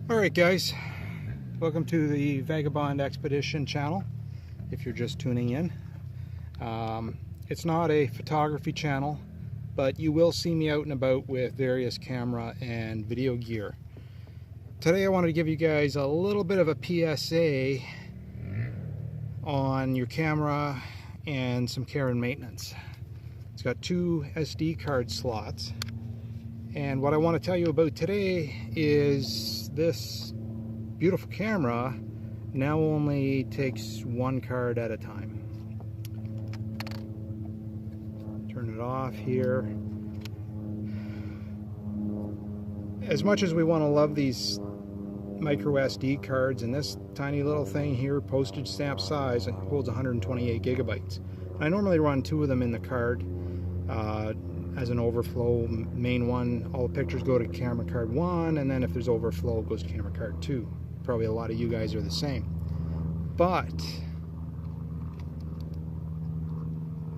Alright guys, welcome to the Vagabond Expedition channel, if you're just tuning in. It's not a photography channel, but you will see me out and about with various camera and video gear. Today I wanted to give you guys a little bit of a PSA on your camera and some care and maintenance. It's got two SD card slots. And what I want to tell you about today is this beautiful camera now only takes one card at a time. Turn it off here. As much as we want to love these micro SD cards, and this tiny little thing here, postage stamp size, it holds 128 gigabytes. I normally run two of them in the card. As an overflow, main one, all the pictures go to camera card 1, and then if there's overflow it goes to camera card 2. Probably a lot of you guys are the same. But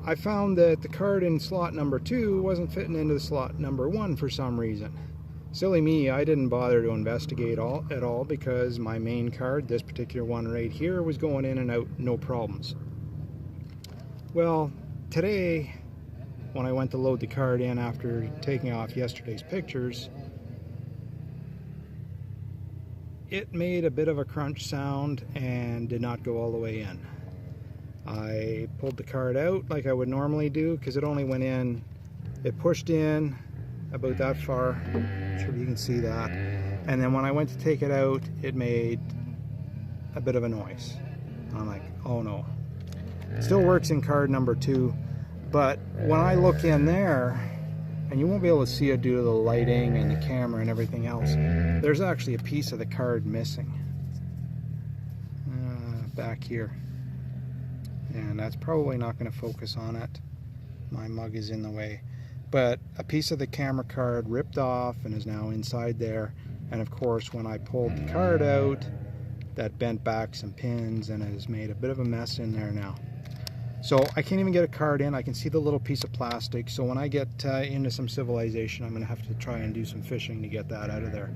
I found that the card in slot number 2 wasn't fitting into the slot number 1 for some reason. Silly me, I didn't bother to investigate at all because my main card, this particular one right here, was going in and out, no problems. Well, today, when I went to load the card in after taking off yesterday's pictures, it made a bit of a crunch sound and did not go all the way in. I pulled the card out like I would normally do because it only went in, it pushed in about that far, I'm sure you can see that, and then when I went to take it out it made a bit of a noise. I'm like, oh no. It still works in card number 2. But when I look in there, and you won't be able to see it due to the lighting and the camera and everything else, there's actually a piece of the card missing. Back here. And that's probably not going to focus on it. My mug is in the way. But a piece of the camera card ripped off and is now inside there. And of course, when I pulled the card out, that bent back some pins and has made a bit of a mess in there now. So I can't even get a card in. I can see the little piece of plastic. So when I get into some civilization, I'm going to have to try and do some fishing to get that out of there.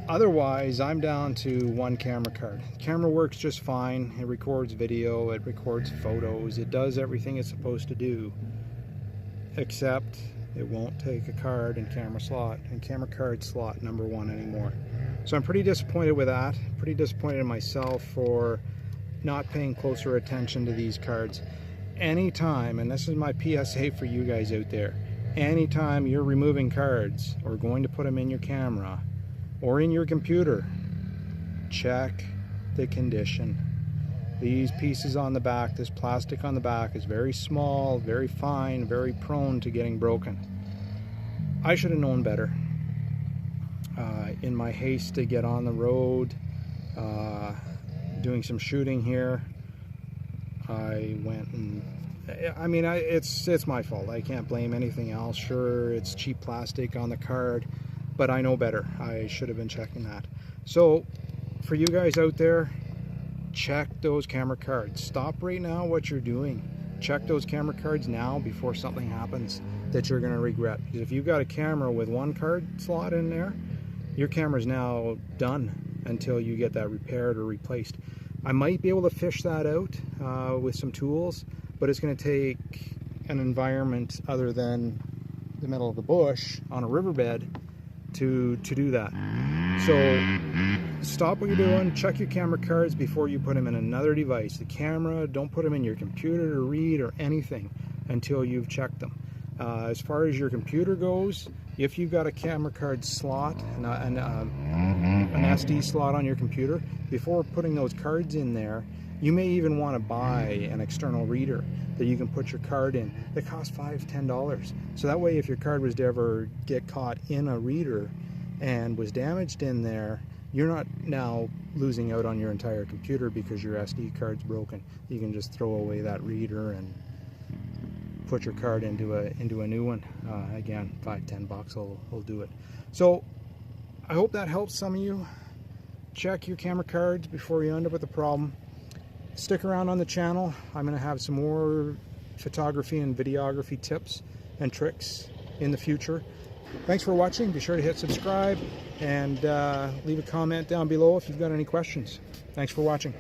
Otherwise, I'm down to one camera card. The camera works just fine. It records video, it records photos, it does everything it's supposed to do. Except it won't take a card in camera slot and camera card slot number 1 anymore. So I'm pretty disappointed with that. Pretty disappointed in myself for not paying closer attention to these cards. Anytime, and this is my PSA for you guys out there, anytime you're removing cards or going to put them in your camera or in your computer, check the condition. These pieces on the back, this plastic on the back is very small, very fine, very prone to getting broken. I should have known better. In my haste to get on the road, doing some shooting here, I went and it's my fault. I can't blame anything else. Sure, it's cheap plastic on the card, but I know better. I should have been checking that. So for you guys out there, check those camera cards. Stop right now what you're doing. Check those camera cards now before something happens that you're going to regret. Because if you've got a camera with one card slot in there, your camera's now done until you get that repaired or replaced. I might be able to fish that out with some tools, but it's going to take an environment other than the middle of the bush on a riverbed to do that. So stop what you're doing, check your camera cards before you put them in another device. The camera, don't put them in your computer to read or anything until you've checked them. As far as your computer goes, if you've got a camera card slot, an SD slot on your computer, before putting those cards in there, you may even want to buy an external reader that you can put your card in that costs $5–10. So that way, if your card was to ever get caught in a reader and was damaged in there, you're not now losing out on your entire computer because your SD card's broken. You can just throw away that reader and put your card into a new one. Again, $5–10 will do it. So I hope that helps some of you. Check your camera cards before you end up with a problem. Stick around on the channel. I'm going to have some more photography and videography tips and tricks in the future. Thanks for watching. Be sure to hit subscribe and leave a comment down below if you've got any questions. Thanks for watching.